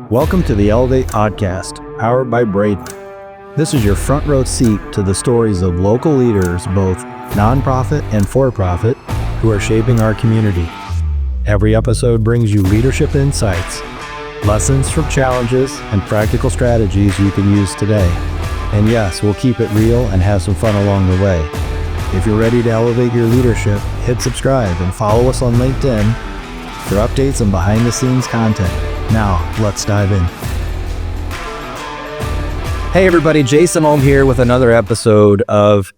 Welcome to the Elevate Podcast, powered by Braden. This is your front row seat to the stories of local leaders, both nonprofit and for-profit, who are shaping our community. Every episode brings you leadership insights, lessons from challenges, and practical strategies you can use today. And yes, we'll keep it real and have some fun along the way. If you're ready to elevate your leadership, hit subscribe and follow us on LinkedIn for updates and behind-the-scenes content. Now, let's dive in. Hey everybody, Jason Holm here with another episode of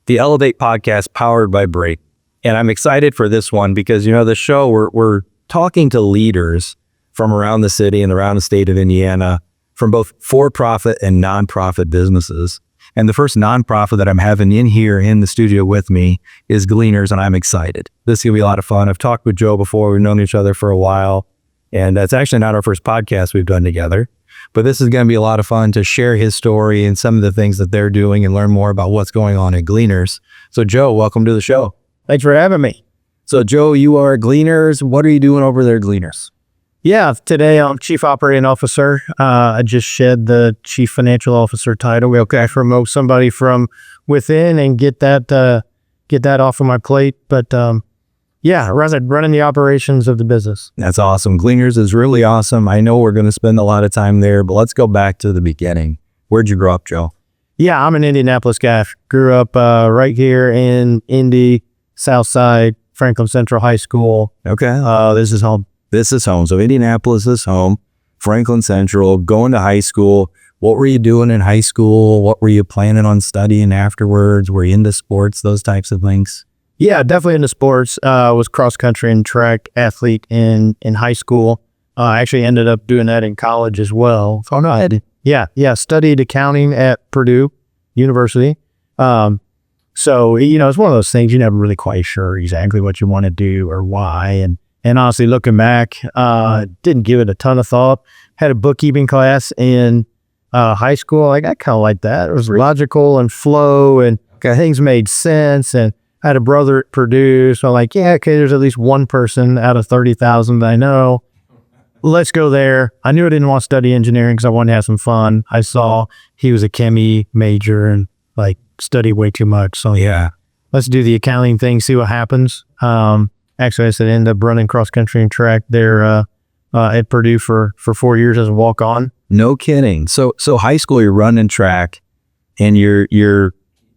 the Elevate Podcast powered by Braden. And I'm excited for this one because, the show, we're talking to leaders from around the city and around the state of Indiana, from both for-profit and nonprofit businesses. And the first nonprofit that I'm having in here in the studio with me is Gleaners, and I'm excited. This is going to be a lot of fun. I've talked with Joe before. We've known each other for a while. And that's actually not our first podcast we've done together. But this is going to be a lot of fun to share his story and some of the things that they're doing and learn more about what's going on at Gleaners. So Joe, welcome to the show. Thanks for having me. So Joe, you are at Gleaners. What are you doing over there at Gleaners? Yeah, today I'm Chief Operating Officer. I just shed the Chief Financial Officer title. We okay promote somebody from within and get that off of my plate. But running the operations of the business. That's awesome. Gleaners is really awesome. I know we're going to spend a lot of time there, but let's go back to the beginning. Where'd you grow up, Joe? Yeah, I'm an Indianapolis guy. Grew up right here in Indy, South Side, Franklin Central High School. Okay. This is home. This is home. So Indianapolis is home. Franklin Central, going to high school. What were you doing in high school? What were you planning on studying afterwards? Were you into sports, those types of things? Yeah, definitely into sports. Was cross country and track athlete in high school. I actually ended up doing that in college as well. Oh, no. Yeah. Studied accounting at Purdue University. So, it's one of those things you're never really quite sure exactly what you want to do or why. And honestly, looking back, didn't give it a ton of thought. Had a bookkeeping class in high school. I got kind of like that. It was logical and flow and things made sense. And I had a brother at Purdue. So I'm like, there's at least one person out of 30,000 that I know. Let's go there. I knew I didn't want to study engineering because I wanted to have some fun. I saw he was a chemie major and studied way too much. So let's do the accounting thing, see what happens. Actually, I said end up running cross country and track there at Purdue for 4 years as a walk-on. No kidding. So high school, you're running track and you're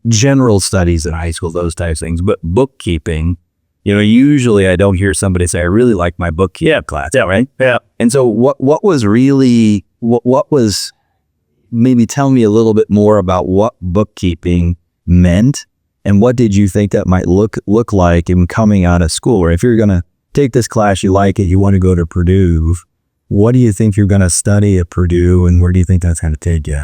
general studies in high school, those types of things, but bookkeeping, usually I don't hear somebody say, I really like my bookkeeping class. Yeah. Right. Yeah. And so what was, maybe tell me a little bit more about what bookkeeping meant and what did you think that might look like in coming out of school? Or if you're going to take this class, you like it, you want to go to Purdue, what do you think you're going to study at Purdue and where do you think that's going to take you?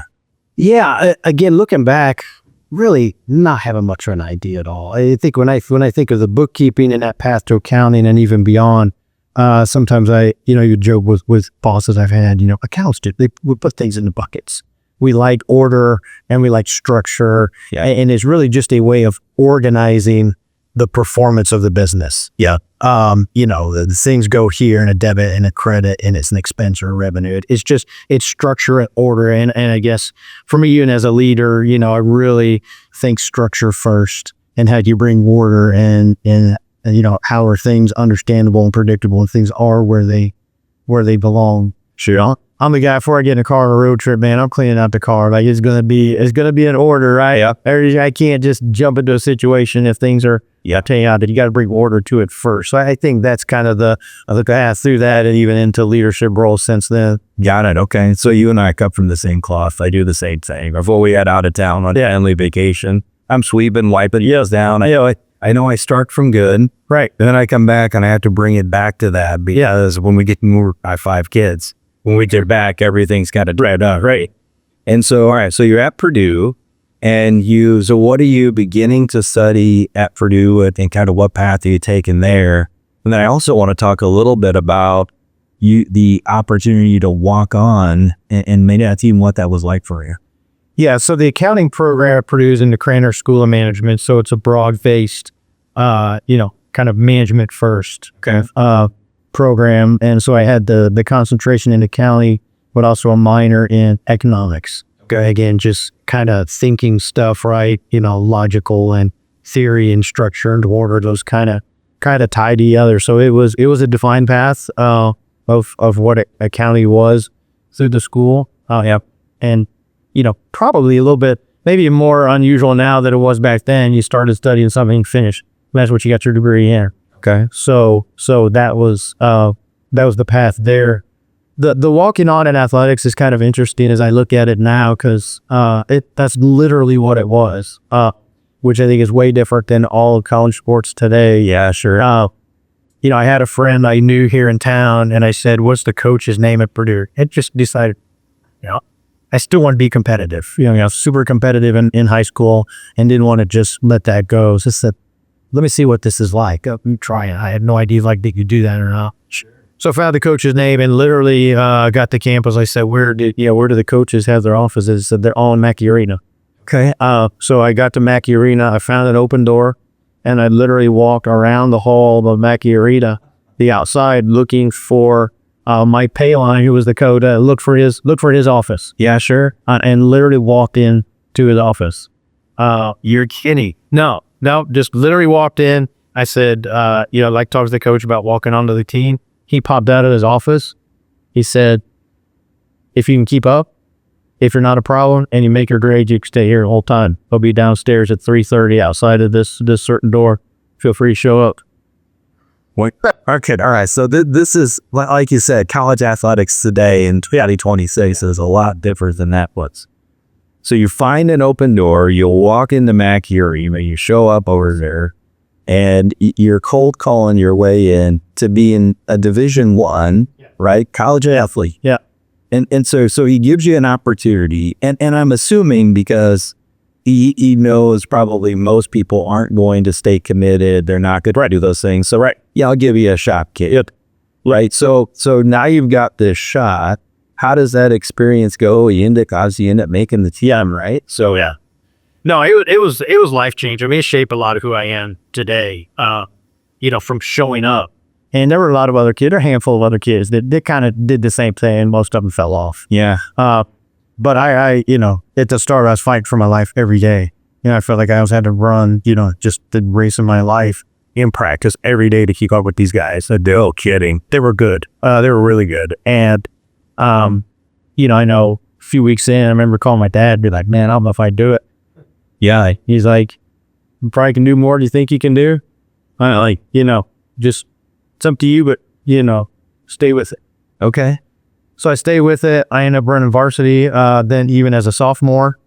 Yeah. Again, looking back, really not having much of an idea at all. I think when I think of the bookkeeping and that path to accounting and even beyond, sometimes you joke with bosses I've had, accounts they would put things into buckets. We like order and we like structure, and it's really just a way of organizing the performance of the business. Yeah. The things go here and a debit and a credit and it's an expense or a revenue. It's structure and order. And I guess for me, and as a leader, I really think structure first and how do you bring order and how are things understandable and predictable and things are where they belong. Sure. I'm the guy before I get in a car on a road trip, man, I'm cleaning out the car. It's going to be in order, right? Yeah. I can't just jump into a situation if things are chaotic. You got to bring order to it first. So I think that's kind of the path through that and even into leadership roles since then. Got it. Okay. So you and I cut from the same cloth. I do the same thing. Before we head out of town on family vacation, I'm sweeping, wiping down. I know I start from good. Right. Then I come back and I have to bring it back to that because when we get more, I have 5 kids. When we get back, everything's got to dread up, right? And so, all right, so you're at Purdue, and so what are you beginning to study at Purdue, and kind of what path are you taking there? And then I also want to talk a little bit about the opportunity to walk on, and maybe that's even what that was like for you. Yeah, so the accounting program at Purdue is in the Craner School of Management, so it's a broad-based, kind of management first program. And so I had the concentration in accounting but also a minor in economics. Okay. Again, just kind of thinking stuff, right? Logical and theory and structure and order, those kind of tied together. So it was a defined path of what accounting was through the school. And probably a little bit maybe more unusual now than it was back then. You started studying something and finished. That's what you got your degree in. Okay. So that was the path there. The walking on in athletics is kind of interesting as I look at it now, because that's literally what it was, which I think is way different than all of college sports today. Yeah, sure. I had a friend I knew here in town, and I said, "What's the coach's name at Purdue?" It just decided, I still want to be competitive. Super competitive in high school, and didn't want to just let that go. So I said, let me see what this is like. I'm trying. I had no idea if they could do that or not. Sure. So I found the coach's name and literally got to campus. I said, where do the coaches have their offices? Said they're all in Mackey Arena. Okay. So I got to Mackey Arena. I found an open door, and I literally walked around the hall of Mackey Arena, the outside, looking for Mike Paline, who was the coach. Look for his office. Yeah, sure. And literally walked in to his office. You're kidding. No, just literally walked in. I said, I'd like to talk to the coach about walking onto the team. He popped out of his office. He said, if you can keep up, if you're not a problem and you make your grades, you can stay here the whole time. I'll be downstairs at 3:30 outside of this certain door. Feel free to show up. What? Okay. All right. So this is, like you said, college athletics today in 2026 is a lot different than that was. So you find an open door, you'll walk into Mackey Arena, you show up over there, and you're cold calling your way in to being a Division I, right? College athlete. Yeah. And so he gives you an opportunity, and I'm assuming because he knows probably most people aren't going to stay committed, they're not going to do those things. So I'll give you a shot, kid. Yep. Right. So now you've got this shot. How does that experience go? You end up making the team, right? So yeah. No, it was life changing. I mean, it shaped a lot of who I am today. From showing up. And there were a lot of other kids, a handful of other kids that kind of did the same thing. Most of them fell off. Yeah. But I at the start, I was fighting for my life every day. I felt like I always had to run, just the race of my life in practice every day to keep up with these guys. No kidding. They were good. They were really good. And, I know a few weeks in, I remember calling my dad and be like, man, I don't know if I do it. Yeah. He's like, you probably can do more than you think you can do. I'm like, just, it's up to you, but, stay with it. Okay. So I stayed with it. I ended up running varsity. Then even as a sophomore,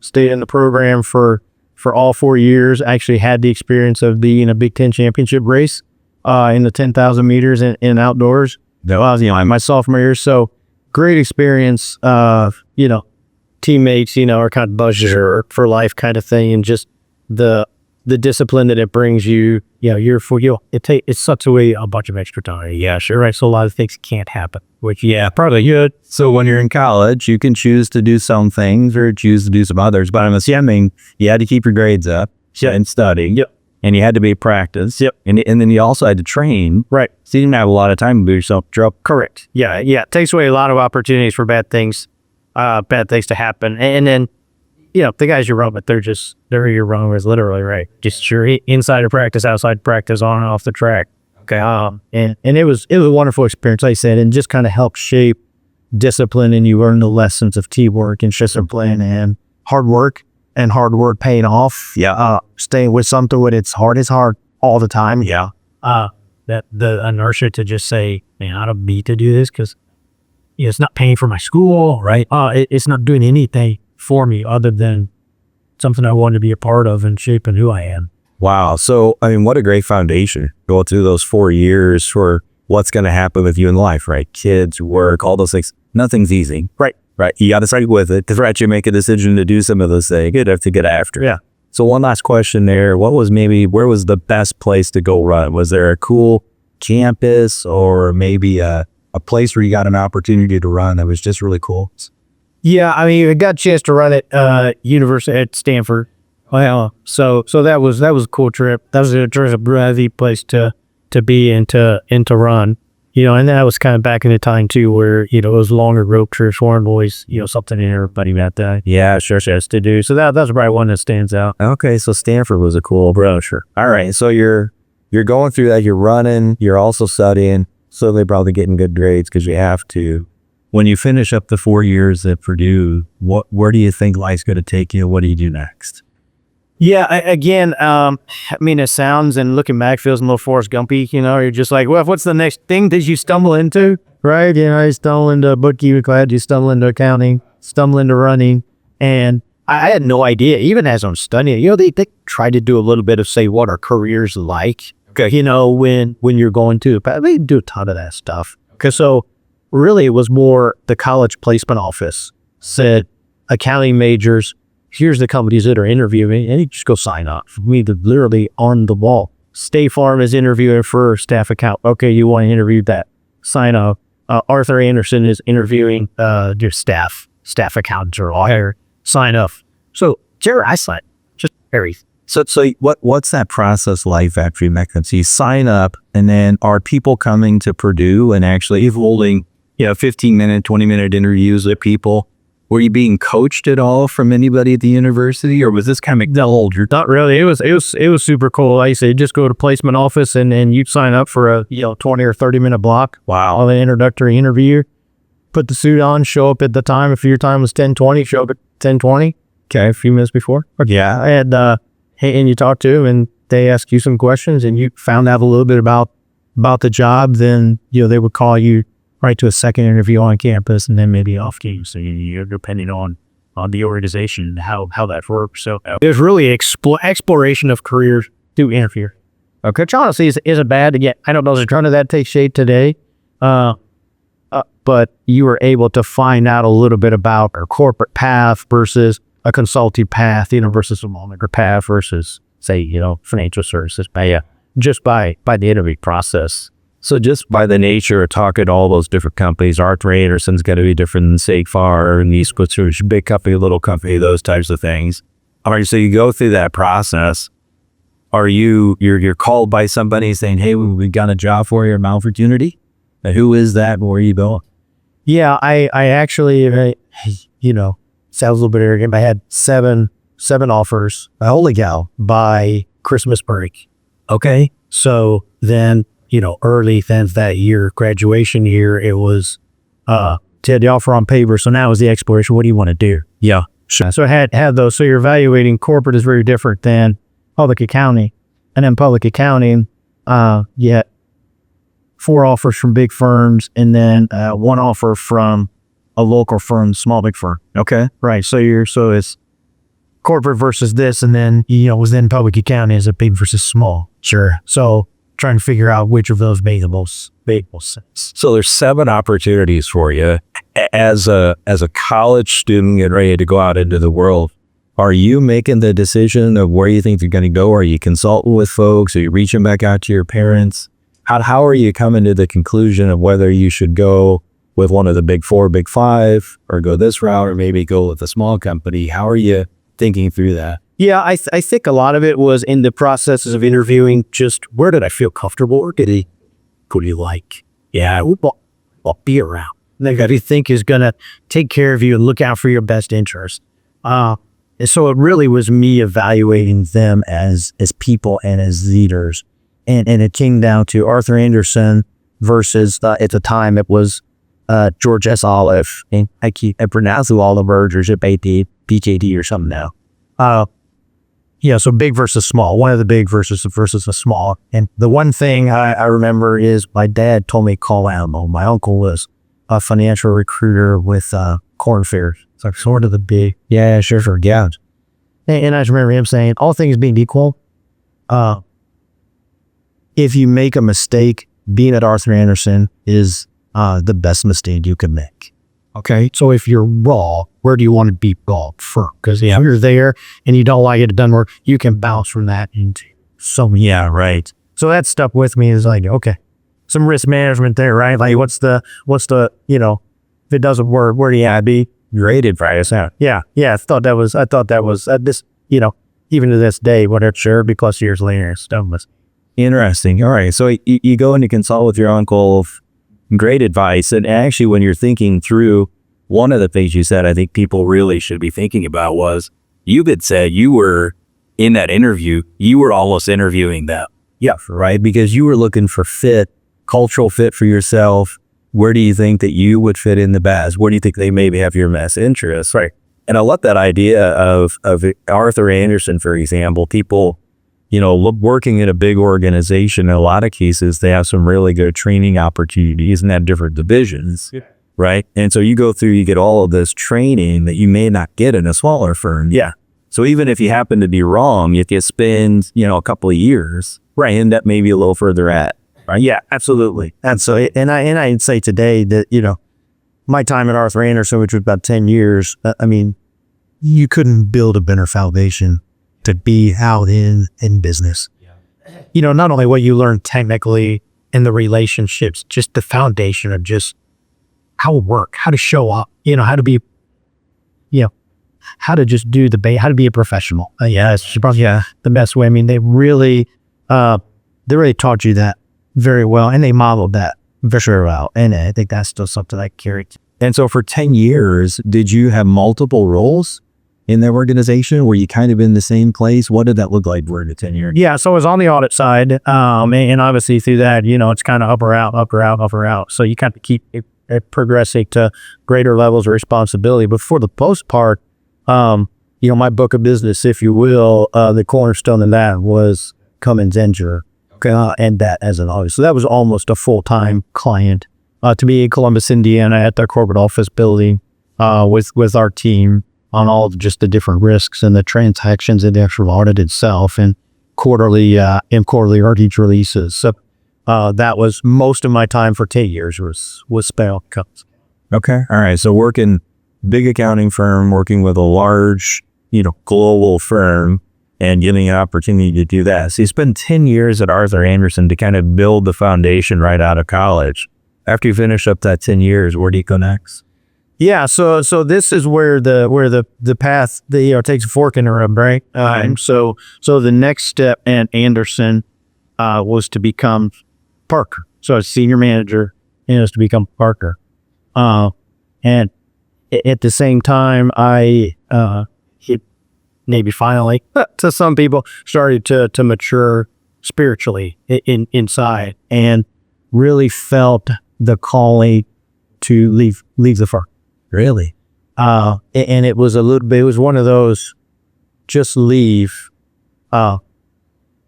stayed in the program for all 4 years. Actually had the experience of being a Big Ten championship race in the 10,000 meters in outdoors. My sophomore year. So great experience. Teammates, are kind of buddies for life kind of thing, and just the discipline that it brings you. It sucks away a bunch of extra time. Yeah, sure. Right. So a lot of things can't happen, which probably good. So when you're in college, you can choose to do some things or choose to do some others. But I'm assuming you had to keep your grades up and study. Yep. And you had to be practice. Yep. And then you also had to train. Right. So you didn't have a lot of time to do yourself drop. Correct. Yeah. It takes away a lot of opportunities for bad things to happen. And then, the guys you run with, they're your runners, literally, right? Just your inside of practice, outside practice, on and off the track. Okay. And it was a wonderful experience, like I said, and just kind of helped shape discipline, and you learn the lessons of teamwork and discipline and hard work paying off. Yeah. Staying with something when it's hard all the time. Yeah. That the inertia to just say, man, I don't need to do this because it's not paying for my school, right? It's not doing anything for me other than something I wanted to be a part of and shaping who I am. Wow. So, what a great foundation going through those 4 years for what's going to happen with you in life, right? Kids, work, all those things. Nothing's easy. Right. You got to start with it to actually make a decision to do some of those things. You'd have to get after. Yeah. So one last question there. Where was the best place to go run? Was there a cool campus or maybe a place where you got an opportunity to run that was just really cool? Yeah, I got a chance to run at University at Stanford. Well, so that was a cool trip. That was a really place to be and to run. And that was kind of back in the time too, where, it was longer road trips, weren't always, something everybody had to, to do. So that's probably one that stands out. Okay. So Stanford was a cool brochure. All right. So you're going through that, you're running, you're also studying, so they're probably getting good grades because you have to. When you finish up the 4 years at Purdue, where do you think life's going to take you? What do you do next? Yeah, it sounds, and looking back feels a little Forrest Gumpy, you're just like, well, what's the next thing that you stumble into, right? You stumble into bookkeeping class, you stumble into accounting, stumble into running, and I had no idea, even as I'm studying, they try to do a little bit of, say, what are careers like, okay. When you're going to, but they do a ton of that stuff. Because so really it was more the college placement office said, accounting majors, here's the companies that are interviewing, and you just go sign up. For me, they're literally on the wall. State Farm is interviewing for staff account. Okay, you want to interview that? Sign up. Arthur Andersen is interviewing your staff accountants or lawyer. Sign up. So, Jerry, I signed. Just very. So what's that process like after you make them? So you sign up, and then are people coming to Purdue and actually holding 15-minute, 20-minute interviews with people? Were you being coached at all from anybody at the university, or was this kind of Not really. It was super cool. Like I said, just go to placement office and you sign up for a 20 or 30-minute block. Wow. On the introductory interview. Put the suit on, show up at the time. If your time was 10:20, show up at 10:20. Okay, a few minutes before. Yeah. And you talk to them, and they ask you some questions, and you found out a little bit about the job. Then they would call you right to a second interview on campus, and then maybe off campus. So you're depending on the organization and how that works. So there's really exploration of careers through interview. Okay, which honestly isn't bad. Again, I don't know if a ton of that takes shape today, but you were able to find out a little bit about a corporate path versus a consulting path, versus a longer path versus, say, financial services just by the interview process. So just by the nature of talking to all those different companies, Arthur Andersen's got to be different than Safar and East Coast, big company, little company, those types of things. All right, so you go through that process. Are you're called by somebody saying, hey, we got a job for you, an opportunity? And who is that and where are you going? Yeah, I actually, sounds a little bit arrogant, but I had seven offers, holy cow, by Christmas break. Okay. So then, early then that year, graduation year, it was to have the offer on paper. So now is the exploration. What do you want to do? Yeah. Sure. So I had those. So you're evaluating corporate is very different than public accounting. And then public accounting, you had 4 offers from big firms, and then 1 offer from a local firm, small big firm. Okay. Right. So it's corporate versus this, and then within public accounting is a big versus small. Sure. So trying to figure out which of those made the most sense. So there's 7 opportunities for you as a college student getting ready to go out into the world. Are you making the decision of where you think you're going to go? Are you consulting with folks? Are you reaching back out to your parents? How are you coming to the conclusion of whether you should go with one of the big 4, big 5, or go this route, or maybe go with a small company? How are you thinking through that? Yeah, I think a lot of it was in the processes of interviewing, just where did I feel comfortable? Who do you like? Yeah, I'll be around. That you think is going to take care of you and look out for your best interest. And so it really was me evaluating them as people and as leaders. And it came down to Arthur Andersen versus, at the time, it was George S. Olive. And I pronounce all the mergers at BJD or something now. So big versus small. One of the big versus a small. And the one thing I remember is my dad told me to call Alamo. My uncle was a financial recruiter with Corn Fairs. It's like sort of the big. Yeah, sure. Yeah. And I just remember him saying, all things being equal, if you make a mistake, being at Arthur Andersen is the best mistake you could make. Okay, so if you're raw, where do you want to be raw from? Because if you're there and you don't like it, it doesn't work, you can bounce from that into right. So that stuck with me is like, okay, some risk management there, right? Like what's the if it doesn't work, where do you have to be Graded price out. Yeah. I thought that was this, even to this day, whatever, sure, be plus years later, stuff was Interesting. All right. So you go and you consult with your uncle. Great advice. And actually, when you're thinking through, one of the things you said, I think people really should be thinking about was you had said you were in that interview, you were almost interviewing them. Yeah. Right. Because you were looking for fit, cultural fit for yourself. Where do you think that you would fit in the best? Where do you think they maybe have your best interests? Right. And I love that idea of Arthur Andersen, for example, people, working in a big organization, in a lot of cases, they have some really good training opportunities and have different divisions. Yeah. Right. And so you go through, you get all of this training that you may not get in a smaller firm. Yeah. So even if you happen to be wrong, if you spend, a couple of years, right, end up maybe a little further at. Right. Yeah, absolutely. And so, and I'd say today that, my time at Arthur Andersen, which was about 10 years, you couldn't build a better foundation to be out in business. Yeah. Not only what you learn technically in the relationships, just the foundation of just how to work, how to show up, how to be, how to just do how to be a professional. It's probably the best way. They really taught you that very well, and they modeled that very well. And I think that's still something I carry. And so for 10 years, did you have multiple roles in that organization? Were you kind of in the same place? What did that look like for the 10 years? Yeah, so I was on the audit side. And obviously through that, it's kind of up or out, up or out, up or out. So you kind of keep progressing to greater levels of responsibility. But for the most part, my book of business, if you will, the cornerstone of that was Cummins Enger, and that as an audit. So that was almost a full-time client to be in Columbus, Indiana, at their corporate office building with our team on all of just the different risks and the transactions in the actual audit itself, and quarterly earnings releases. So that was most of my time for 10 years was spent on Cummins. Okay. All right. So working big accounting firm, working with a large, global firm, and getting an opportunity to do that. So you spend 10 years at Arthur Andersen to kind of build the foundation right out of college. After you finish up that 10 years, where do you go next? Yeah, so this is where the path takes a fork in the road, right? So the next step at Andersen was to become partner. So a senior manager, and it was to become partner. And at the same time, I maybe finally, to some people, started to mature spiritually inside, and really felt the calling to leave the firm. Really? And it was it was one of those, just leave. I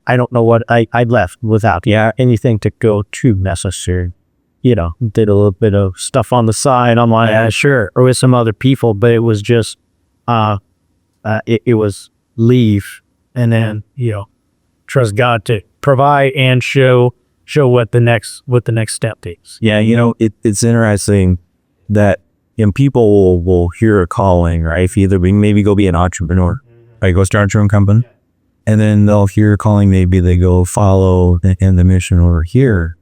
don't know what I left without anything to go too necessary. Did a little bit of stuff on the side. I'm like, sure, or with some other people, but it was just, it was leave, and then, trust God to provide and show what the next step is. Yeah. It's interesting that people will hear a calling, right? If either maybe go be an entrepreneur, right? Go start your own company. And then they'll hear a calling, maybe they go follow in the mission over here.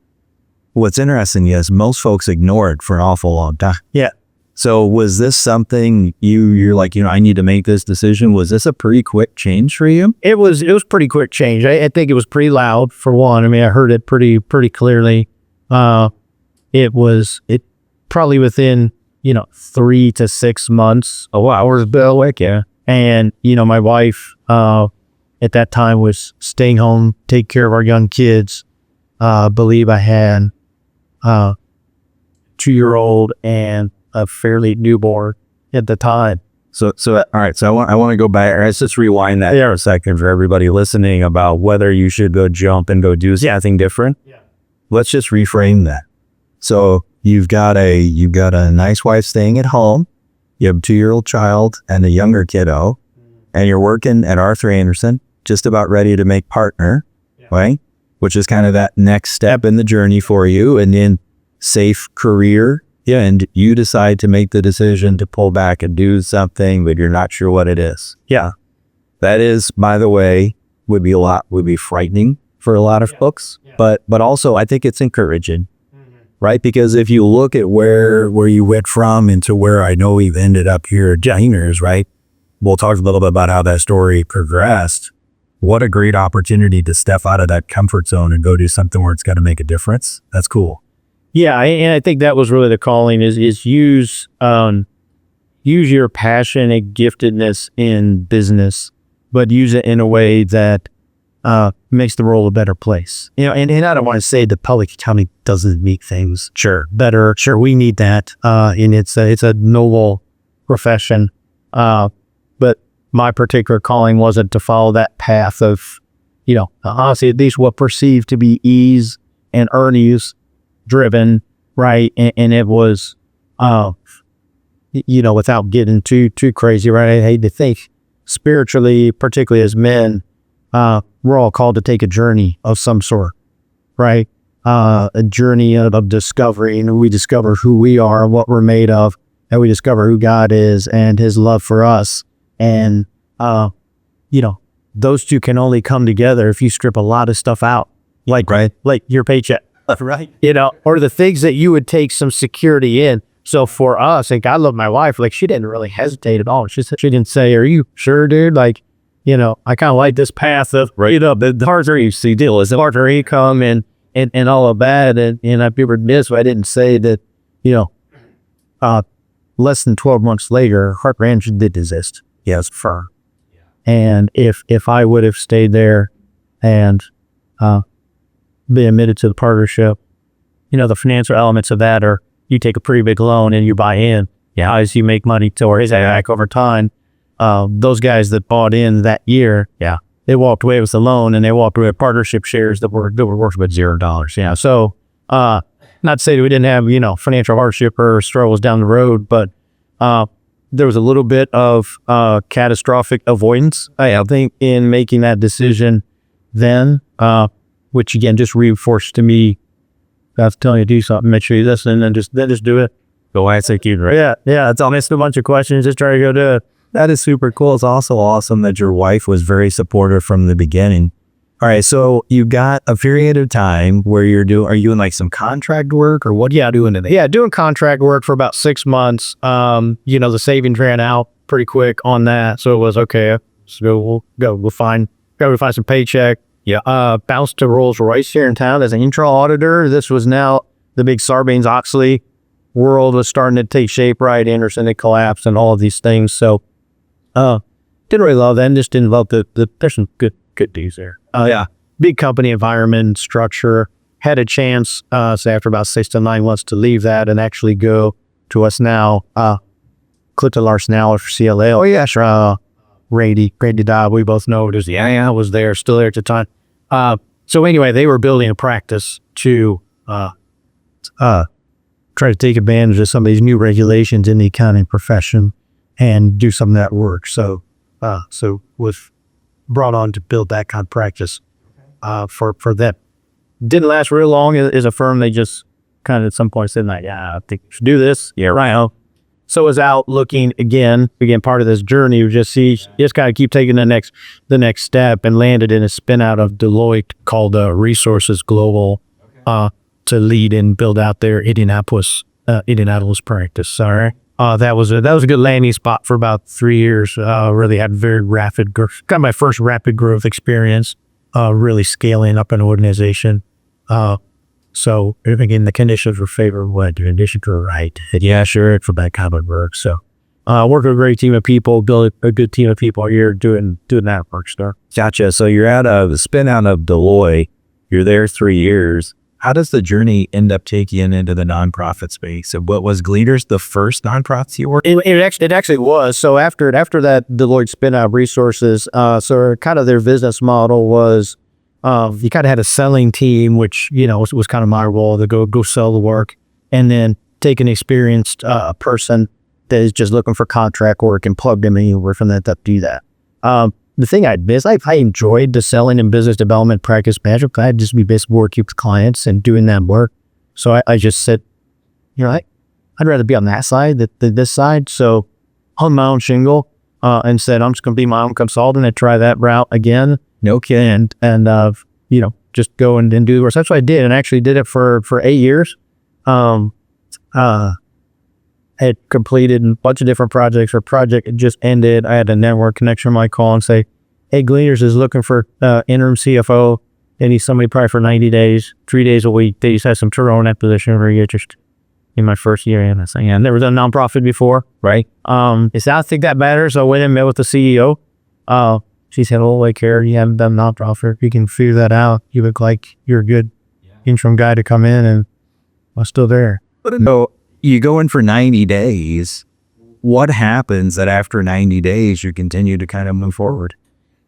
What's interesting is most folks ignore it for an awful long time. Yeah. So was this something you're like, I need to make this decision? Was this a pretty quick change for you? It was pretty quick change. I think it was pretty loud, for one. I heard it pretty clearly. It probably within, 3 to 6 months. Oh, wow. Where's Bill Wick? Yeah. And, my wife, at that time was staying home, take care of our young kids. Believe I had, 2-year-old and a fairly newborn at the time. So all right. So I want to go back. Let's just rewind that for a second for everybody listening about whether you should go jump and go do something different. Yeah. Let's just reframe that. So you've got a nice wife staying at home. You have a 2-year-old child and a younger kiddo, and you're working at Arthur Andersen, just about ready to make partner, right? Which is kind of that next step in the journey for you, and then safe career. Yeah, and you decide to make the decision to pull back and do something, but you're not sure what it is. Yeah. That is, by the way, would be frightening for a lot of folks, but also I think it's encouraging, right? Because if you look at where you went from into where I know we've ended up here at Gleaners, right? We'll talk a little bit about how that story progressed. What a great opportunity to step out of that comfort zone and go do something where it's got to make a difference. That's cool. Yeah, and I think that was really the calling is use your passion and giftedness in business, but use it in a way that makes the world a better place. And I don't want to say that public accounting doesn't make things better. Sure, we need that, and it's a noble profession. But my particular calling wasn't to follow that path of, honestly, at least what perceived to be ease and earnings driven, right? And it was, without getting too crazy, right? I hate to think spiritually, particularly as men, we're all called to take a journey of some sort, right? A journey of discovery, and we discover who we are, what we're made of, and we discover who God is and his love for us. And, those two can only come together if you strip a lot of stuff out, like your paycheck, right? Or the things that you would take some security in. So for us, like I love my wife, like she didn't really hesitate at all. She didn't say, "Are you sure, dude?" Like, I kind of like this path of, the harder you see deal is the larger income and all of that. And I'd be remiss if I didn't say that, less than 12 months later, Arthur Andersen did desist. Yes, firm. And if I would have stayed there and been admitted to the partnership, the financial elements of that are you take a pretty big loan and you buy in. Yeah, as you make money towards back over time. Those guys that bought in that year, they walked away with the loan and they walked away with partnership shares that were worth about $0. Yeah, so not to say that we didn't have financial hardship or struggles down the road, but there was a little bit of catastrophic avoidance, I think, in making that decision then, which again just reinforced to me, God's telling you to do something, make sure you listen, and then just do it. Go execute, right? Yeah. It's almost a bunch of questions, just try to go do it. That is super cool. It's also awesome that your wife was very supportive from the beginning. All right, so you got a period of time where are you doing like some contract work or what are you doing today? Yeah, doing contract work for about 6 months. The savings ran out pretty quick on that. So it was okay. So we'll find some paycheck. Yeah. Bounced to Rolls-Royce here in town as an internal auditor. This was now the big Sarbanes-Oxley world was starting to take shape, right? Andersen had collapsed and all of these things. So didn't really love that and just didn't love there's some good dudes there. Big company environment, structure. Had a chance, say after about 6 to 9 months to leave that and actually go to us now, Clifton Larson now for CLA. Oh yeah, sure. Randy Dodd, we both know it is. I was there, still there at the time. So anyway, they were building a practice to try to take advantage of some of these new regulations in the accounting profession and do some of that work. So was brought on to build that kind of practice for them. Didn't last real long as a firm. They just kind of at some point said, I think we should do this. Yeah, right. So I was out looking again, part of this journey was just kind of keep taking the next step and landed in a spin out of Deloitte called Resources Global to lead and build out their Indianapolis practice. All right. That was a good landing spot for about 3 years. Really had very rapid growth. Got my first rapid growth experience, really scaling up an organization. So again, the conditions were favorable. The conditions were right. And yeah, sure, for that kind of work. So work with a great team of people, build a good team of people here doing that work stuff. Gotcha. So you're at a spin out of Deloitte. You're there 3 years. How does the journey end up taking you into the nonprofit space? So what was Gleaners the first nonprofit you worked? It actually was. So after that Deloitte spin out Resources, so kind of their business model was you kind of had a selling team, which was kind of my role to go sell the work, and then take an experienced person that is just looking for contract work and plug them anywhere from that to do that. The thing I'd miss, I enjoyed the selling and business development practice management. I'd just be basically working with clients and doing that work. So I just said, I'd rather be on that side than this side. So hung my own shingle and said, I'm just going to be my own consultant and try that route again. No kidding. And just go and do the work. So that's what I did, and actually did it for 8 years. Had completed a bunch of different projects. Our project had just ended. I had a network connection. I call and say, hey, Gleaners is looking for interim CFO They need somebody probably for 90 days, 3 days a week. They just had some turnover in that position very interesting in my first year. And I said, yeah, I've never done nonprofit before. Right. I said, I think that matters. So I went and met with the CEO. She said, oh, like, here, you haven't done nonprofit. You can figure that out. You look like you're a good interim guy to come in, and I'm still there. So you go in for 90 days. What happens that after 90 days, you continue to kind of move forward?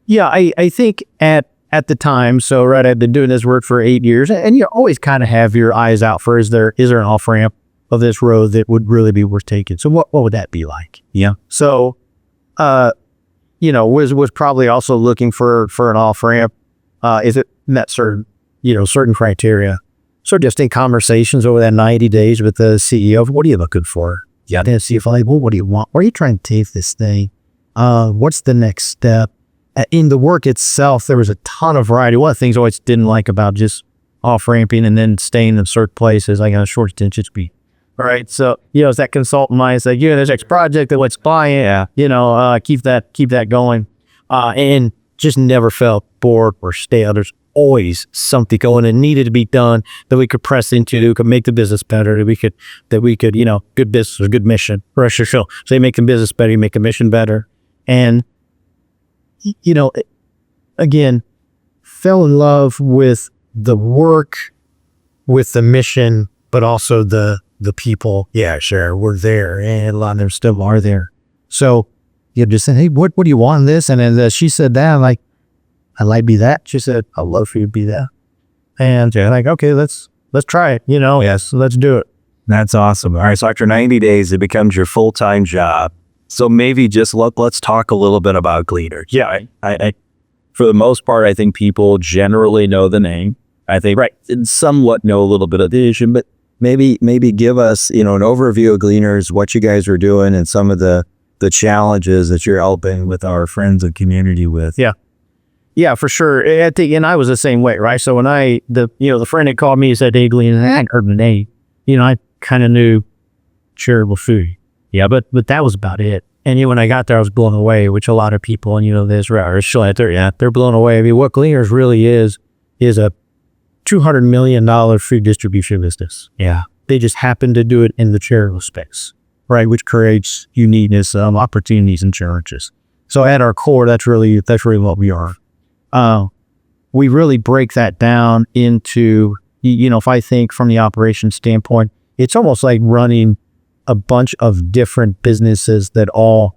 Yeah, I think at the time, so right, I've been doing this work for 8 years, and you always kind of have your eyes out for, is there an off-ramp of this road that would really be worth taking? So what would that be like? Yeah. So, was probably also looking for an off-ramp. Is it met certain criteria? So just in conversations over that 90 days with the CEO, what are you looking for? Yeah. Then see if well, what do you want? Where are you trying to take this thing? What's the next step? In the work itself, there was a ton of variety. One of the things I always didn't like about just off-ramping and then staying in certain places, like on a short attention speed. All right. So, it's that consultant mindset, there's next project that let's buy it, keep that going. And just never felt bored or stale. There's always something going and needed to be done that we could press into, could make the business better, that we could, good business or good mission. Pressure show. So you make the business better, you make the mission better. And, again, fell in love with the work, with the mission, but also the people. Yeah, sure, we're there, and a lot of them still are there. So you just said, hey, what do you want in this? And then she said that, I'm like, I'd like to be that. She said, I'd love for you to be that. And I'm like, okay, let's try it. Yes, let's do it. That's awesome. All right, so after 90 days, it becomes your full-time job. So maybe just let's talk a little bit about Gleaners. Yeah, I for the most part, I think people generally know the name. I think and somewhat know a little bit of the vision, but maybe give us, an overview of Gleaners, what you guys are doing, and some of the challenges that you're helping with our friends and community with. Yeah, for sure. And I was the same way, right? So when the friend had called me and said, hey, Gleaners, I hadn't heard the name. I kind of knew charitable food. Yeah, but that was about it. And when I got there, I was blown away, which a lot of people, this they're blown away. I mean, what Gleaners really is a $200 million food distribution business. Yeah. They just happen to do it in the charitable space, right? Which creates uniqueness, opportunities and challenges. So at our core, that's really what we are. We really break that down into, if I think from the operations standpoint, it's almost like running a bunch of different businesses that all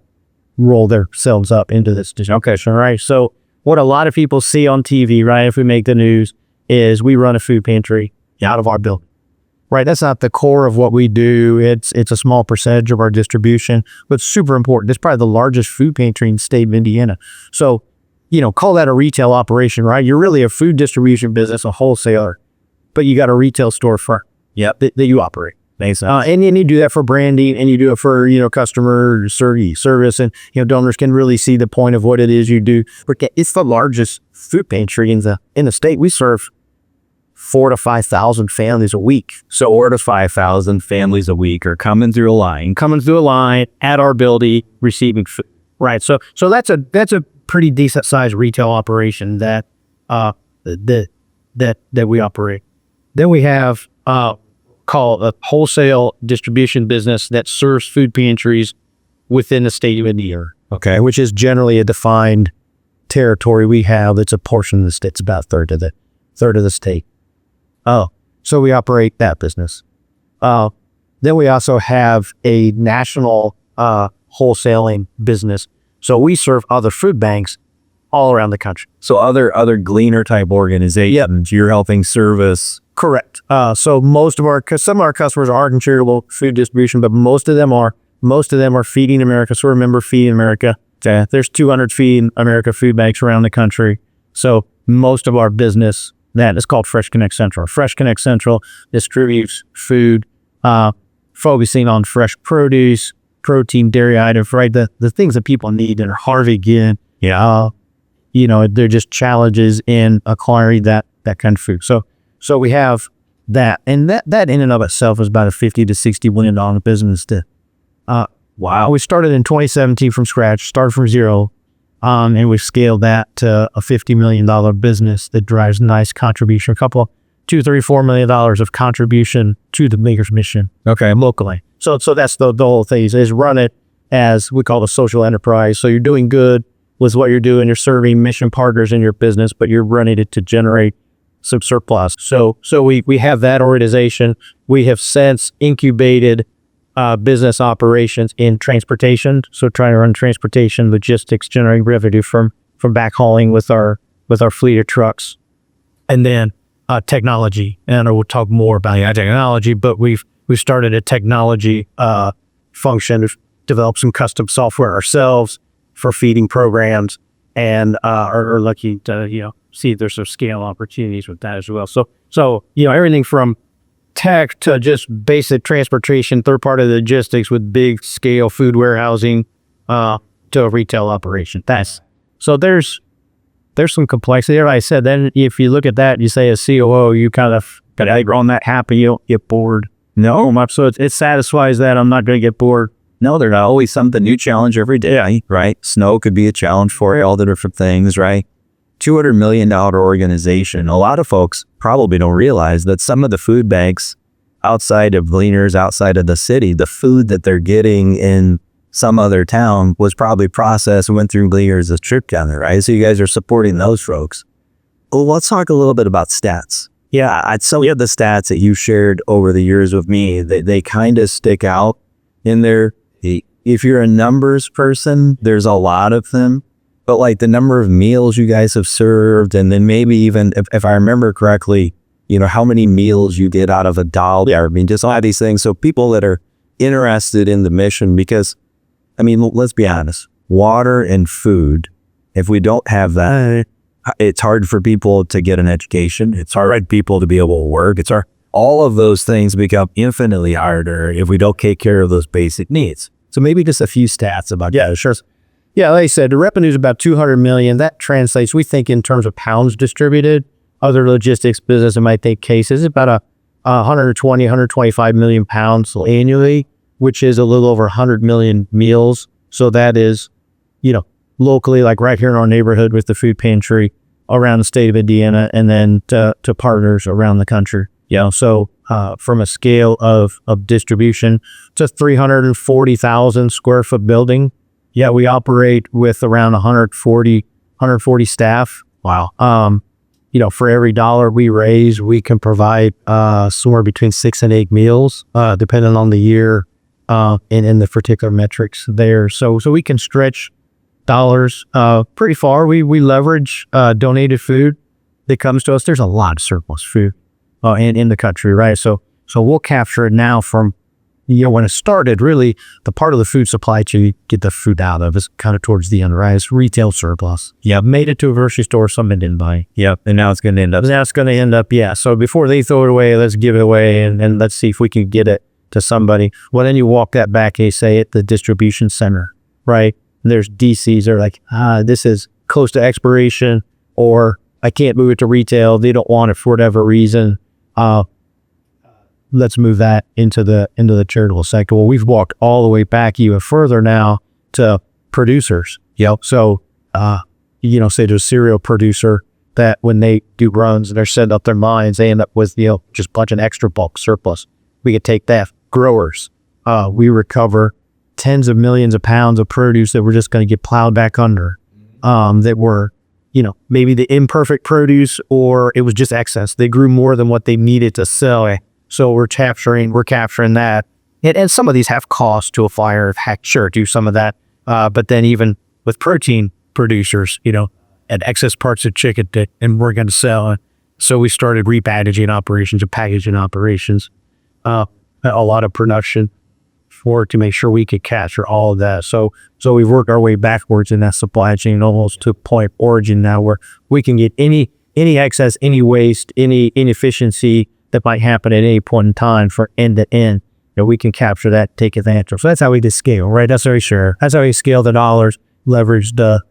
roll themselves up into this. Okay, so right. So what a lot of people see on TV, right, if we make the news, is we run a food pantry out of our building. Right, that's not the core of what we do. It's a small percentage of our distribution, but super important. It's probably the largest food pantry in the state of Indiana. So, call that a retail operation, right? You're really a food distribution business, a wholesaler, but you got a retail storefront that you operate. And you do that for branding, and you do it for, customer service, and, donors can really see the point of what it is you do. It's the largest food pantry in the state. We serve 4,000 to 5,000 families a week. So 4,000 to 5,000 families a week are coming through a line at our building, receiving food. Right. So that's a pretty decent sized retail operation that we operate. Then we have called a wholesale distribution business that serves food pantries within the state of Indiana. Okay. Which is generally a defined territory we have. It's a portion of the state. It's about a third of the state. So we operate that business. Then we also have a national wholesaling business. So we serve other food banks all around the country. So other Gleaner type organizations, you're helping service. Correct. So some of our customers aren't in charitable food distribution, but most of them are Feeding America. So remember Feeding America. There's 200 Feeding America food banks around the country. So most of our business, that is called Fresh Connect Central. Fresh Connect Central distributes food, focusing on fresh produce, protein, dairy items, right? The things that people need and are hard to get. Yeah. They're just challenges in acquiring that kind of food. So we have that, and that in and of itself is about a $50 to $60 million business. Wow. We started in 2017 from scratch, started from zero. And we've scaled that to a $50 million business that drives nice contribution, $2, $3, $4 million of contribution to the Gleaners mission. Okay. Locally. So that's the whole thing is run it as we call a social enterprise. So you're doing good with what you're doing. You're serving mission partners in your business, but you're running it to generate some surplus. So we have that organization. We have since incubated business operations in transportation. So trying to run transportation, logistics, generating revenue from backhauling with our fleet of trucks. And then technology. And we'll talk more about technology, but we've started a technology function. We've developed some custom software ourselves for feeding programs, and are lucky to see if there's some scale opportunities with that as well. So everything from tech to just basic transportation, third-party logistics with big scale food warehousing to a retail operation. So there's some complexity. Like I said, then if you look at that, you say as COO, you kind of got to grow on that happy. You don't get bored. No. So it satisfies that I'm not going to get bored. No, there's always something new challenge every day, right? Snow could be a challenge for you, all the different things, right? $200 million organization. A lot of folks probably don't realize that some of the food banks outside of Gleaners, outside of the city, the food that they're getting in some other town was probably processed and went through Gleaners a trip down there, right? So you guys are supporting those folks. Well, let's talk a little bit about stats. Yeah, some of the stats that you shared over the years with me, they kind of stick out in there. If you're a numbers person, there's a lot of them, but like the number of meals you guys have served, and then maybe even, if I remember correctly, how many meals you get out of $1. I mean, just all these things. So people that are interested in the mission, because, I mean, let's be honest, water and food, if we don't have that, it's hard for people to get an education. It's hard for people to be able to work. All of those things become infinitely harder if we don't take care of those basic needs. So maybe just a few stats about that. Yeah, sure. Yeah, like I said, the revenue is about $200 million. That translates, we think in terms of pounds distributed. Other logistics business, in my cases, about 120, 125 million pounds annually, which is a little over 100 million meals. So that is, locally, like right here in our neighborhood with the food pantry around the state of Indiana, and then to partners around the country. So from a scale of distribution, it's a 340,000 square foot building. Yeah, we operate with around 140 staff. Wow. For every dollar we raise, we can provide somewhere between 6 and 8 meals, depending on the year and in the particular metrics there. So we can stretch dollars pretty far. We leverage donated food that comes to us. There's a lot of surplus food in the country, right? So we'll capture it now from, when it started, really, the part of the food supply chain you get the food out of is kind of towards the end, right? It's retail surplus. Yeah. Made it to a grocery store, somebody didn't buy. Yep. And now it's going to end up. Yeah. So before they throw it away, let's give it away and let's see if we can get it to somebody. Well, then you walk that back, and you say at the distribution center, right? And there's DCs that are like, this is close to expiration, or I can't move it to retail. They don't want it for whatever reason. Let's move that into the charitable sector. Well, we've walked all the way back even further now to producers. So, say there's a cereal producer that when they do runs and they're setting up their mines, they end up with, just a bunch of extra bulk surplus. We could take that. Growers, we recover tens of millions of pounds of produce that we're just going to get plowed back under, that were, maybe the imperfect produce, or it was just excess. They grew more than what they needed to sell. So we're capturing that. And some of these have cost to a fire. Sure, do some of that. But then even with protein producers, and excess parts of chicken and we're going to sell. So we started repackaging operations and packaging operations, a lot of production to make sure we could capture all of that. So we've worked our way backwards in that supply chain almost to point origin now, where we can get any excess, any waste, any inefficiency that might happen at any point in time for end to end. We can capture that, take advantage of. So that's how we just scale, right? That's how we share. That's how we scale the dollars, leverage the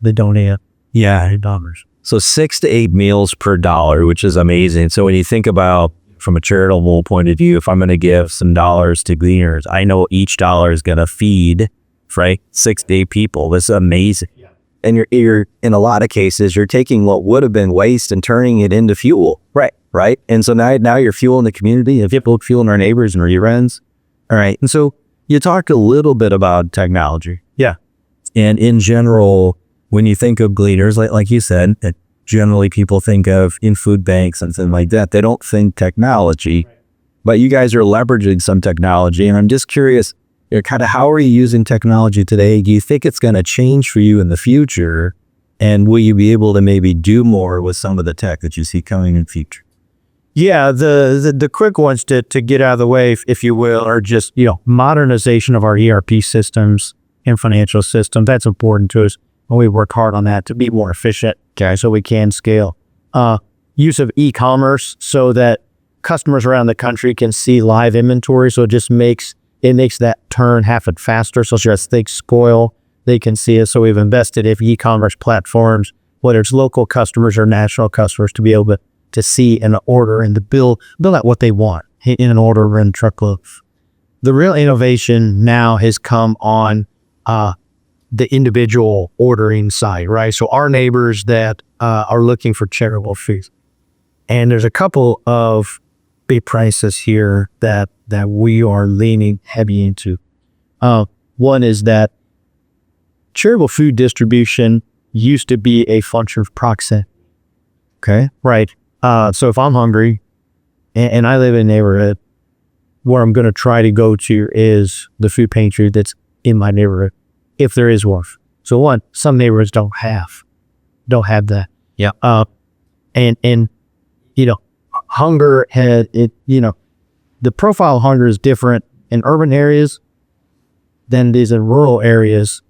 donate. Yeah, dollars. So 6 to 8 meals per dollar, which is amazing. So when you think about from a charitable point of view, if I'm going to give some dollars to Gleaners, I know each dollar is going to feed, right, 6 to 8 people. This is amazing. Yeah. And you're in a lot of cases, you're taking what would have been waste and turning it into fuel. Right. And so now you're fueling the community, and people fueling our neighbors and our friends. All right. And so you talked a little bit about technology. Yeah. And in general, when you think of Gleaners, like you said, that generally people think of in food banks and things like that. They don't think technology, but you guys are leveraging some technology. And I'm just curious, kind of how are you using technology today? Do you think it's going to change for you in the future? And will you be able to maybe do more with some of the tech that you see coming in the future? Yeah, the quick ones to get out of the way, if you will, are just, modernization of our ERP systems and financial system. That's important to us. And we work hard on that to be more efficient, so we can scale. Use of e-commerce so that customers around the country can see live inventory. So it makes that turn happen faster. So as things spoil, they can see it. So we've invested in e-commerce platforms, whether it's local customers or national customers, to be able to see and order and to build out what they want in an order or in truckloads. The real innovation now has come on the individual ordering side, right? So our neighbors that are looking for charitable food. And there's a couple of big prices here that we are leaning heavy into. One is that charitable food distribution used to be a function of proximity. Okay. Right. So if I'm hungry and I live in a neighborhood, where I'm going to try to go to is the food pantry that's in my neighborhood, if there is one. So some neighborhoods don't have that. Yeah. And hunger the profile of hunger is different in urban areas than it is in rural areas.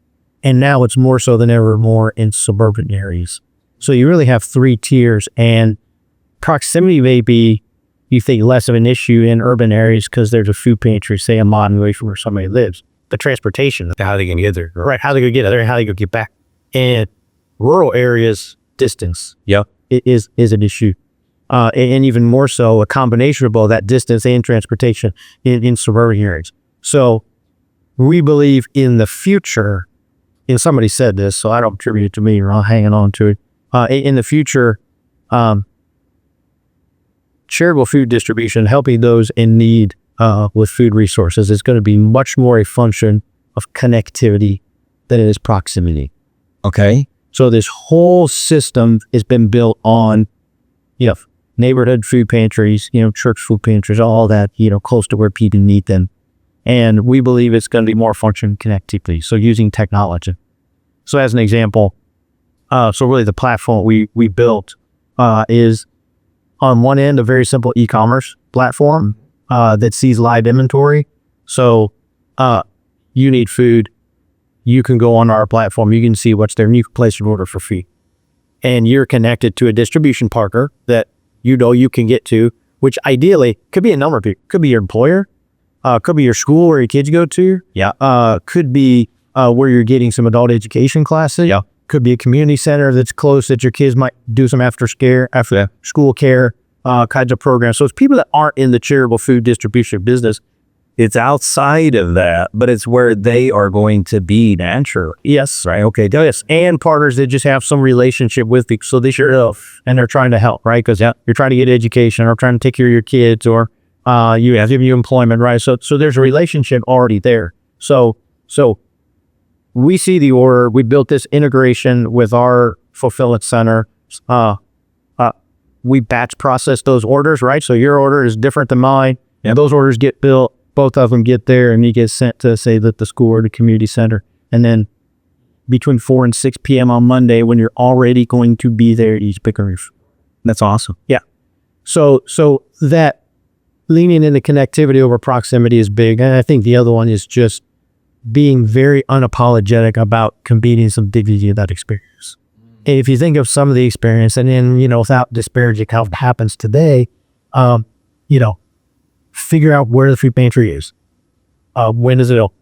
And now it's more so than ever more in suburban areas. So you really have three tiers, and proximity may be, you think, less of an issue in urban areas because there's a food pantry, say, a mile away from where somebody lives. The transportation, How they can get there. right? How they go get there and how they go get back. And rural areas, distance, is an issue. And even more so, a combination of both that distance and transportation in suburban areas. So we believe in the future, and somebody said this, so I don't attribute it to me, or I'm hanging on to it. In the future, charitable food distribution, helping those in need with food resources, is going to be much more a function of connectivity than it is proximity. Okay. So this whole system has been built on, neighborhood food pantries, church food pantries, all that, close to where people need them. And we believe it's going to be more function connectivity. So using technology. So as an example, so really the platform we built is on one end a very simple e-commerce platform that sees live inventory. So you need food, you can go on our platform, you can see what's there, and you can place an order for free. And you're connected to a distribution partner that you can get to, which ideally could be a number of people. Could be your employer, could be your school where your kids go to. Yeah. Could be where you're getting some adult education classes. Yeah. Could be a community center that's close that your kids might do some after school care kinds of programs. So it's people that aren't in the charitable food distribution business. It's outside of that, but it's where they are going to be naturally. Yes. Right. Okay. Yes. And partners that just have some relationship with people. So they sure help, and they're trying to help, right? Because you're trying to get education or trying to take care of your kids, or you have to give you employment, right? So there's a relationship already there. So we see the order. We built this integration with our fulfillment center. We batch process those orders, right? So your order is different than mine. And those orders get built. Both of them get there, and you get sent to, say, the school or the community center. And then between 4 and 6 p.m. on Monday, when you're already going to be there, you pick up. That's awesome. Yeah. So that leaning into connectivity over proximity is big. And I think the other one is just being very unapologetic about convenience some dignity of that experience. And if you think of some of the experience, and then, without disparaging how it happens today, figure out where the food pantry is. When is it open?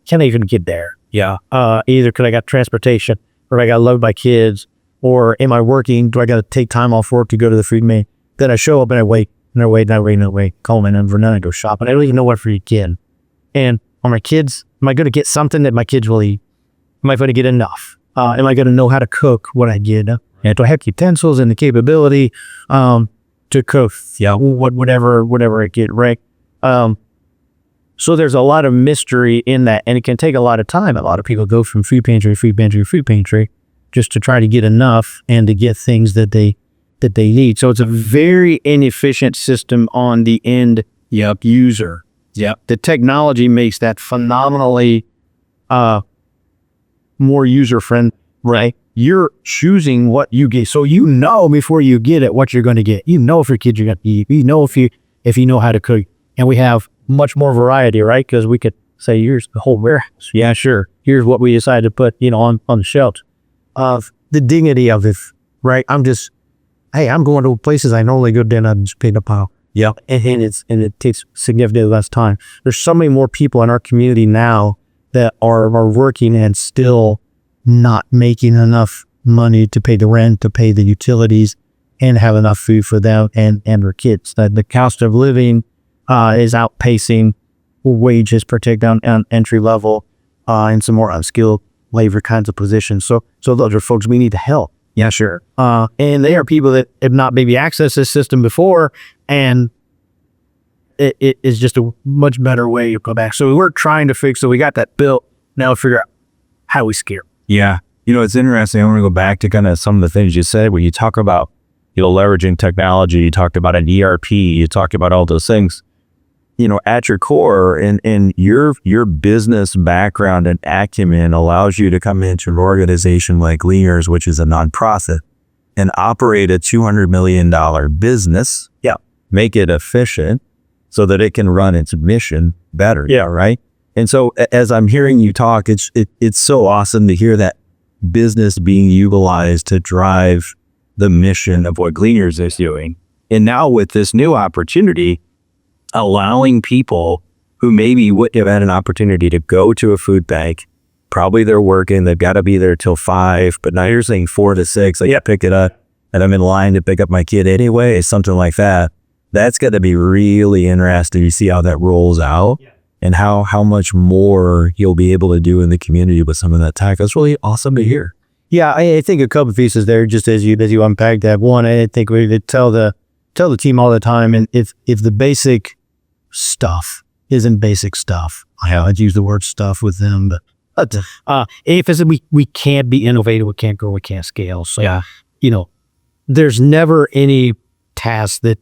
Can I even get there? Yeah. Either because I got transportation, or I got to load my kids, or am I working? Do I got to take time off work to go to the food man? Then I show up and I wait, call my number, and then I go shopping. I don't even know what for you get. And are my kids, am I going to get something that my kids will eat? Am I going to get enough? Am I going to know how to cook what I get? And do I have utensils and the capability to cook? Yeah, whatever I get, right? So there's a lot of mystery in that, and it can take a lot of time. A lot of people go from food pantry to food pantry to food pantry just to try to get enough and to get things that they need. So it's a very inefficient system on the end user. Yep. The technology makes that phenomenally more user-friendly, right? You're choosing what you get. So you know before you get it what you're going to get. You know if your kids are going to eat. You know if you know how to cook. And we have much more variety, right? Because we could say, here's the whole warehouse. Yeah, sure. Here's what we decided to put, on the shelves. The dignity of it, right? I'm going to places I normally go down and just pick up pile. Yeah. And it takes significantly less time. There's so many more people in our community now that are working and still not making enough money to pay the rent, to pay the utilities, and have enough food for them and their kids. That the cost of living is outpacing wages, particularly on entry level and some more unskilled labor kinds of positions. So those are folks we need to help. Yeah, sure. And they are people that have not maybe accessed this system before, and it is just a much better way to go back. So we're trying to fix it. We got that built. Now figure out how we scale. Yeah. It's interesting. I want to go back to kind of some of the things you said when you talk about, leveraging technology. You talked about an ERP. You talked about all those things. At your core and your business background and acumen allows you to come into an organization like Gleaners, which is a nonprofit, and operate a $200 million business. Yeah. Make it efficient so that it can run its mission better. Yeah. Right. And so as I'm hearing you talk, it's so awesome to hear that business being utilized to drive the mission of what Gleaners is doing. And now with this new opportunity, allowing people who maybe wouldn't have had an opportunity to go to a food bank, probably they're working, they've got to be there till 5, but now you're saying 4 to 6, I pick it up and I'm in line to pick up my kid anyway, something like that. That's got to be really interesting to see how that rolls out and how much more you'll be able to do in the community with some of that tech. That's really awesome to hear. Yeah, I think a couple of pieces there, just as you unpack that. One, I think we tell the team all the time, and if the basic stuff isn't basic stuff, I'd use the word stuff with them, but if it's, we can't be innovative, we can't grow, we can't scale. So there's never any task that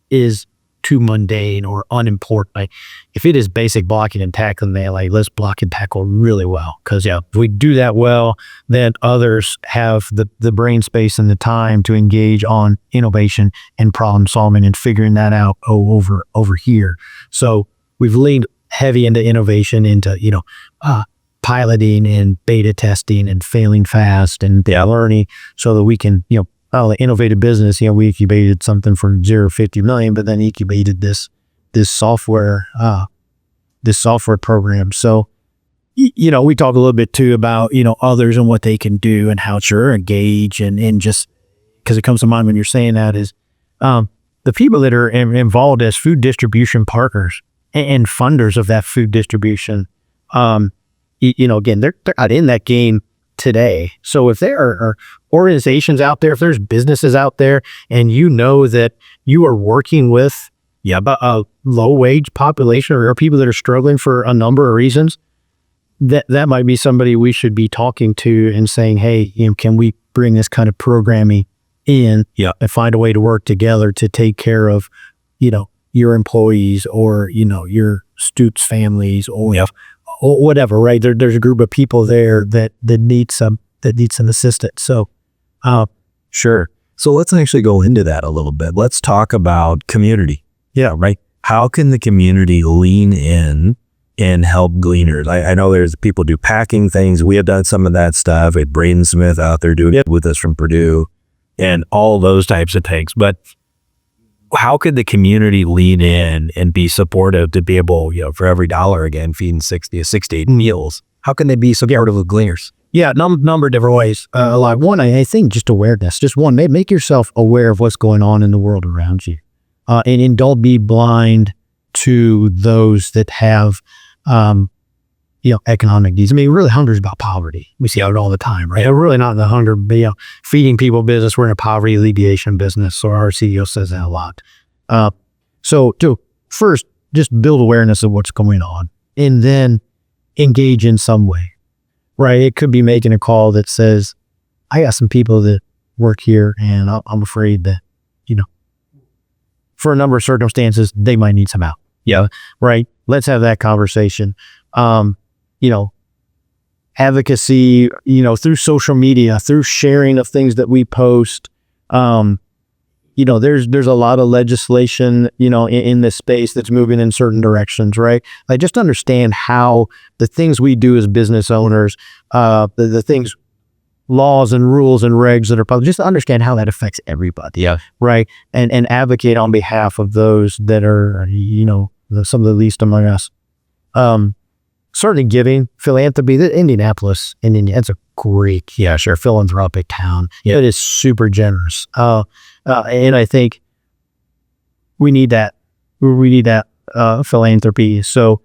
is too mundane or unimportant. Like, if it is basic blocking and tackling, let's block and tackle really well. Because if we do that well, then others have the brain space and the time to engage on innovation and problem solving and figuring that out over here. So we've leaned heavy into innovation, into piloting and beta testing and failing fast and learning, so that we can the innovative business, we incubated something from 0 to 50 million, but then incubated this software program. So, we talk a little bit too about, others and what they can do and how to engage, and just because it comes to mind when you're saying that is, the people that are involved as food distribution partners and funders of that food distribution, again, they're not in that game today. So if there are organizations out there, if there's businesses out there, and that you are working with a low wage population or people that are struggling for a number of reasons, that might be somebody we should be talking to and saying, hey, can we bring this kind of programming in and find a way to work together to take care of your employees or your students' families or whatever, right? There's a group of people there that need some assistance. So, sure. So let's actually go into that a little bit. Let's talk about community. Yeah, right. How can the community lean in and help Gleaners? I know there's people do packing things. We have done some of that stuff. We had Braden Smith out there doing it with us from Purdue and all those types of things. But how could the community lean in and be supportive to be able, for every dollar, again, feeding 68 meals? How can they be supportive of Gleaners? Yeah, number of different ways. One, I think just awareness. Just one, make yourself aware of what's going on in the world around you. And don't be blind to those that have economic needs. I mean, really, hunger is about poverty. We see it all the time, right? We're really not in the hunger, feeding people business. We're in a poverty alleviation business. So our CEO says that a lot. So to first, just build awareness of what's going on, and then engage in some way, right? It could be making a call that says, I got some people that work here, and I'm afraid that, for a number of circumstances, they might need some help. Yeah. Right. Let's have that conversation. Advocacy, through social media, through sharing of things that we post. There's a lot of legislation, in this space that's moving in certain directions, right? Like, just understand how the things we do as business owners, the things, laws and rules and regs that are public, just understand how that affects everybody. Yeah. Right. And advocate on behalf of those that are, some of the least among us. Certainly giving, philanthropy, Indianapolis, it's a great, philanthropic town. Yeah. It is super generous. And I think we need that. We need that philanthropy. So,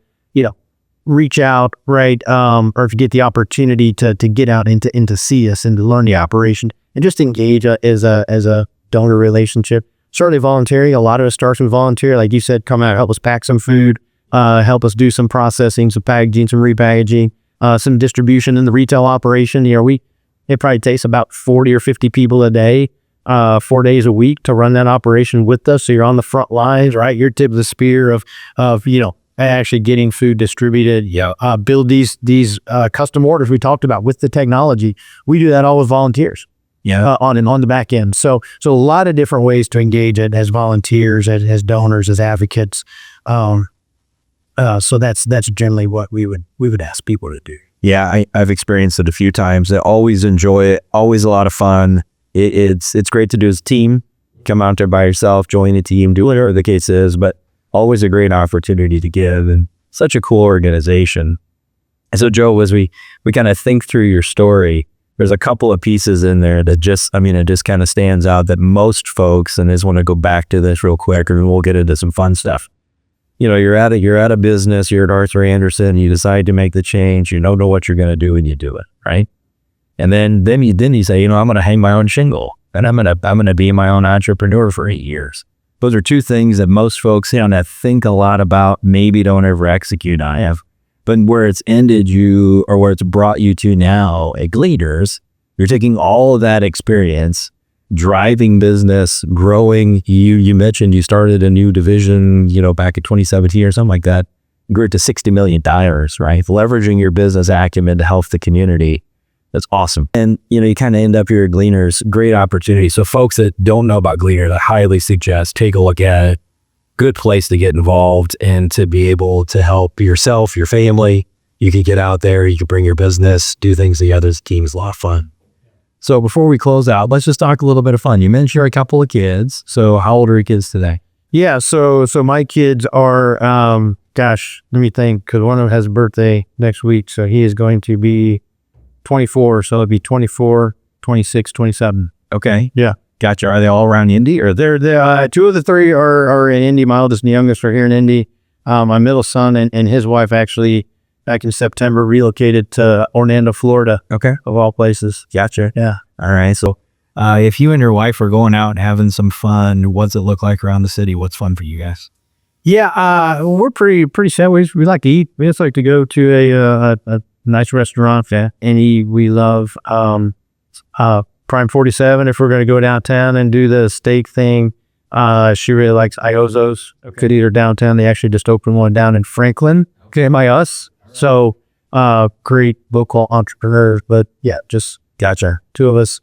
reach out, right? Or if you get the opportunity to get out and to see us and to learn the operation and just engage as a donor relationship. Certainly voluntary. A lot of it starts with volunteer. Like you said, come out, help us pack some food, help us do some processing, some packaging, some repackaging, some distribution in the retail operation. It probably takes about 40 or 50 people a day, 4 days a week to run that operation with us. So you're on the front lines, right? You're tip of the spear of actually getting food distributed. Yeah. Build these custom orders we talked about with the technology. We do that all with volunteers. Yeah. On the back end. So a lot of different ways to engage it as volunteers, as donors, as advocates. So that's generally what we would ask people to do. Yeah, I've experienced it a few times. I always enjoy it. Always a lot of fun. It's great to do as a team. Come out there by yourself, join a team, do whatever the case is, but always a great opportunity to give, and such a cool organization. And so, Joe, as we kind of think through your story, there's a couple of pieces in there that it just kind of stands out that most folks, and I just want to go back to this real quick, and we'll get into some fun stuff. You're at a business, you're at Arthur Andersen, you decide to make the change, you don't know what you're going to do, and you do it, right? And then you say, I'm going to hang my own shingle, and I'm going to be my own entrepreneur for 8 years. Those are two things that most folks, that think a lot about, maybe don't ever execute on. But where it's ended you, or where it's brought you to now at Gleaners, you're taking all of that experience, driving business, growing. You mentioned you started a new division, back in 2017 or something like that. You grew it to $60 million, right? Leveraging your business acumen to help the community. That's awesome. And, you kind of end up here at Gleaners, great opportunity. So folks that don't know about Gleaners, I highly suggest take a look at it. Good place to get involved and to be able to help yourself, your family. You can get out there, you can bring your business, do things the others team is a lot of fun. So before we close out, let's just talk a little bit of fun. You mentioned you're a couple of kids. So how old are your kids today? Yeah, so my kids are, let me think, because one of them has a birthday next week. So he is going to be 24, so it'd be 24, 26, 27. Okay. Yeah. Gotcha. Are they all around Indy, or they're two of the three are in Indy. My oldest and youngest are here in Indy. My middle son and his wife actually back in September relocated to Orlando, Florida. Okay. Of all places. Gotcha. Yeah. All right. So if you and your wife are going out and having some fun, what's it look like around the city? What's fun for you guys? Yeah, we're pretty set. We like to eat. We just like to go to a nice restaurant. Yeah. And we love Prime 47 if we're going to go downtown and do the steak thing. She really likes Iozzo's. Okay. Could eat her downtown. They actually just opened one down in Franklin. Okay, by us. So great local entrepreneurs. But yeah, just gotcha. Two of us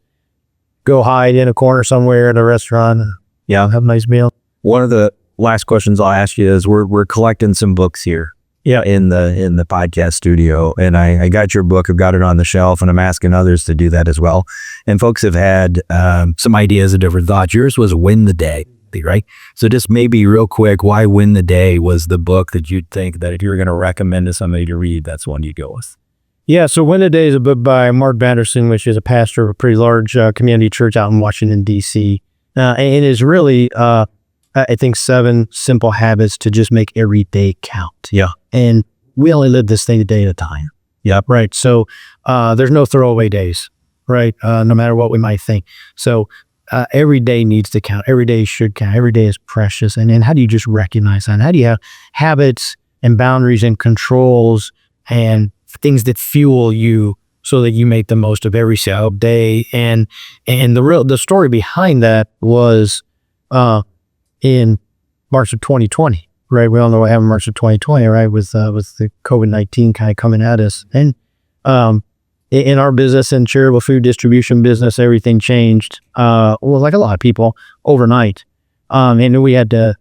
go hide in a corner somewhere at a restaurant. Yeah, have a nice meal. One of the last questions I'll ask you is we're collecting some books here. Yeah, in the podcast studio, and I got your book. I've got it on the shelf, and I'm asking others to do that as well. And folks have had some ideas of different thoughts. Yours was Win the Day, right? So just maybe real quick, why Win the Day was the book that you'd think that if you were going to recommend to somebody to read, that's one you'd go with? Yeah, so Win the Day is a book by Arthur Andersen, which is a pastor of a pretty large community church out in Washington, D.C. And it is really, I think, 7 simple habits to just make every day count. Yeah. And we only live this thing a day at a time. Yep. Right. So there's no throwaway days, right? No matter what we might think. So every day needs to count. Every day should count. Every day is precious. And then how do you just recognize that? How do you have habits and boundaries and controls and things that fuel you so that you make the most of every single day? And the story behind that was in March of 2020. Right, we all know what happened in March of 2020, right, with the COVID-19 kind of coming at us. And in our business, in charitable food distribution business, everything changed, well, like a lot of people, overnight. And we had to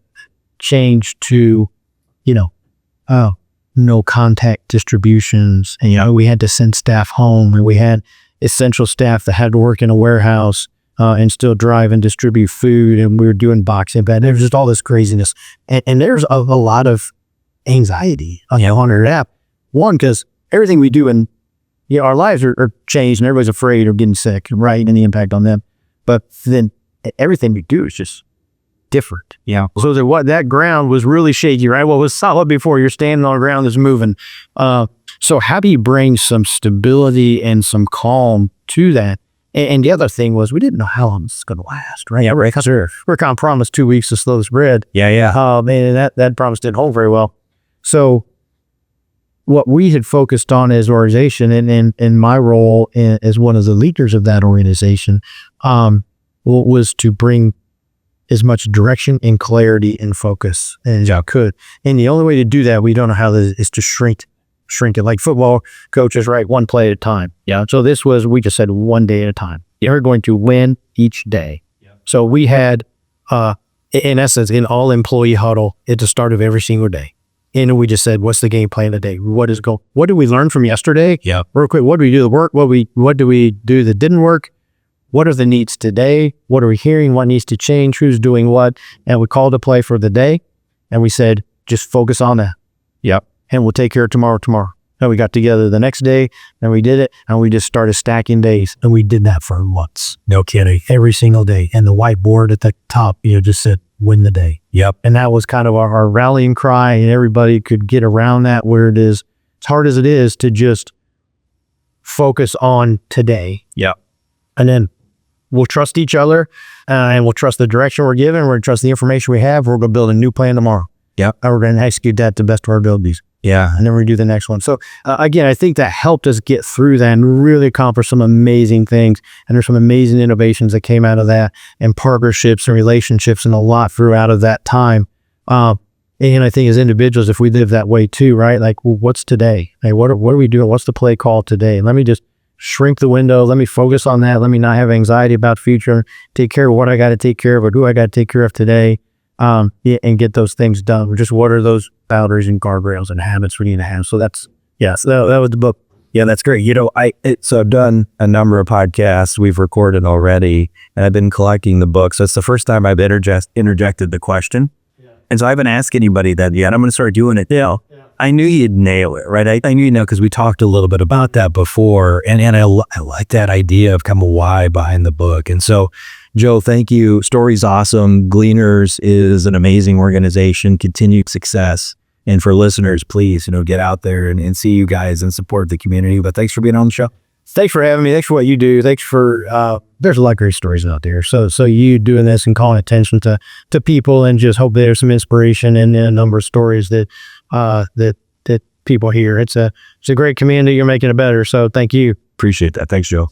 change to, no contact distributions. And, we had to send staff home, and we had essential staff that had to work in a warehouse and still drive and distribute food, and we were doing boxing, but there was just all this craziness, and there's a lot of anxiety on our app. One, because everything we do in our lives are changed, and everybody's afraid of getting sick, right, and the impact on them. But then everything we do is just different. Yeah. So that ground was really shaky, right? Well, it was solid before. You're standing on the ground that's moving. So how do you bring some stability and some calm to that? And the other thing was we didn't know how long this is going to last, right? Yeah, right. Because we're kind of promised 2 weeks to slow the spread. Yeah. And that promise didn't hold very well. So what we had focused on as organization, and in my role as one of the leaders of that organization, was to bring as much direction and clarity and focus as I could. And the only way to do that, we don't know how, is to shrink it. Like football coaches, right? One play at a time. Yeah. So we just said one day at a time. You're going to win each day. Yeah. So we had, in essence, an all employee huddle at the start of every single day. And we just said, what's the game plan today? What did we learn from yesterday? Yeah. Real quick, what do we do the work? What do we do that didn't work? What are the needs today? What are we hearing? What needs to change? Who's doing what? And we called a play for the day, and we said, just focus on that. Yep. And we'll take care of tomorrow. And we got together the next day, and we did it, and we just started stacking days. And we did that for months. No kidding. Every single day. And the whiteboard at the top, just said, win the day. Yep. And that was kind of our rallying cry, and everybody could get around that, where it is, as hard as it is to just focus on today. Yep. And then we'll trust each other, and we'll trust the direction we're given. We're going to trust the information we have. We're going to build a new plan tomorrow. Yep. And we're going to execute that to the best of our abilities. Yeah. And then we do the next one. So again, I think that helped us get through that and really accomplish some amazing things. And there's some amazing innovations that came out of that, and partnerships and relationships, and a lot through out of that time. And I think as individuals, if we live that way too, right? Like, well, what's today? Hey, what are we doing? What's the play call today? Let me just shrink the window. Let me focus on that. Let me not have anxiety about the future. Take care of what I got to take care of, or who I got to take care of today. And get those things done. Just what are those boundaries and guardrails and habits we need to have? So that was the book. Yeah, that's great. So I've done a number of podcasts we've recorded already, and I've been collecting the books. So it's the first time I've interjected the question. Yeah. And so I haven't asked anybody that yet. I'm going to start doing it now. Yeah. I knew you'd nail it, right? I knew you'd know, because we talked a little bit about that before. And I like that idea of kind of why behind the book. And so, Joe, thank you. Story's awesome. Gleaners is an amazing organization. Continued success. And for listeners, please, get out there and see you guys and support the community. But thanks for being on the show. Thanks for having me. Thanks for what you do. Thanks for, there's a lot of great stories out there. So you doing this and calling attention to people, and just hope there's some inspiration in a number of stories that people hear. It's a great community. You're making it better. So thank you. Appreciate that. Thanks, Joe.